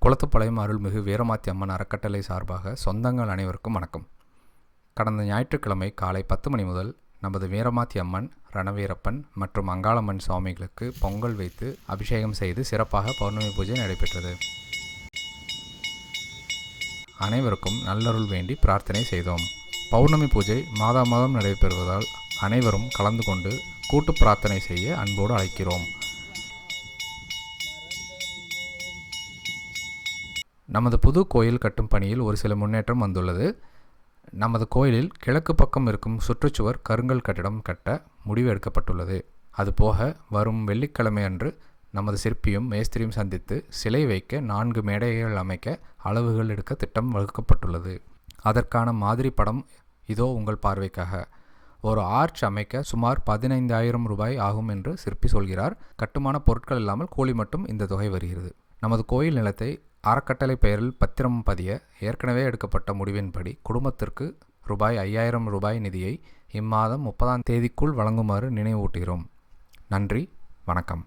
குளத்துப்பாளையம் அருள்மிகு வீரமாத்தி அம்மன் அறக்கட்டளை சார்பாக சொந்தங்கள் அனைவருக்கும் வணக்கம். கடந்த ஞாயிற்றுக்கிழமை காலை 10 மணி முதல் நமது வீரமாத்தி அம்மன், ரணவீரப்பன் மற்றும் அங்காளம்மன் சுவாமிகளுக்கு பொங்கல் வைத்து அபிஷேகம் செய்து சிறப்பாக பௌர்ணமி பூஜை நடைபெற்றது. அனைவருக்கும் நல்லருள் வேண்டி பிரார்த்தனை செய்தோம். பௌர்ணமி பூஜை மாதம் நடைபெறுவதால் அனைவரும் கலந்து கொண்டு கூட்டு பிரார்த்தனை செய்ய அன்போடு அழைக்கிறோம். நமது புது கோயில் கட்டும் பணியில் ஒரு சில முன்னேற்றம் வந்துள்ளது. நமது கோயிலில் கிழக்கு பக்கம் இருக்கும் சுற்றுச்சுவர் கருங்கல் கட்டிடம் கட்ட முடிவு எடுக்கப்பட்டுள்ளது. அதுபோக வரும் வெள்ளிக்கிழமை அன்று நமது சிற்பியும் மேஸ்திரியும் சந்தித்து சிலை வைக்க 4 மேடைகள் அமைக்க அளவுகள் எடுக்க திட்டம் வகுக்கப்பட்டுள்ளது. அதற்கான மாதிரி படம் இதோ உங்கள் பார்வைக்காக. ஒரு ஆர்ச் அமைக்க சுமார் 15,000 ரூபாய் ஆகும் என்று சிற்பி சொல்கிறார். கட்டுமான பொருட்கள் இல்லாமல் கூலி மட்டும் இந்த தொகை வருகிறது. நமது கோயில் நிலத்தை அறக்கட்டளை பெயரில் பத்திரம் பதிய ஏற்கனவே எடுக்கப்பட்ட முடிவின்படி குடும்பத்திற்கு ரூபாய் 5,000 நிதியை இம்மாதம் 30ஆம் தேதிக்குள் வழங்குமாறு நினைவூட்டுகிறோம். நன்றி, வணக்கம்.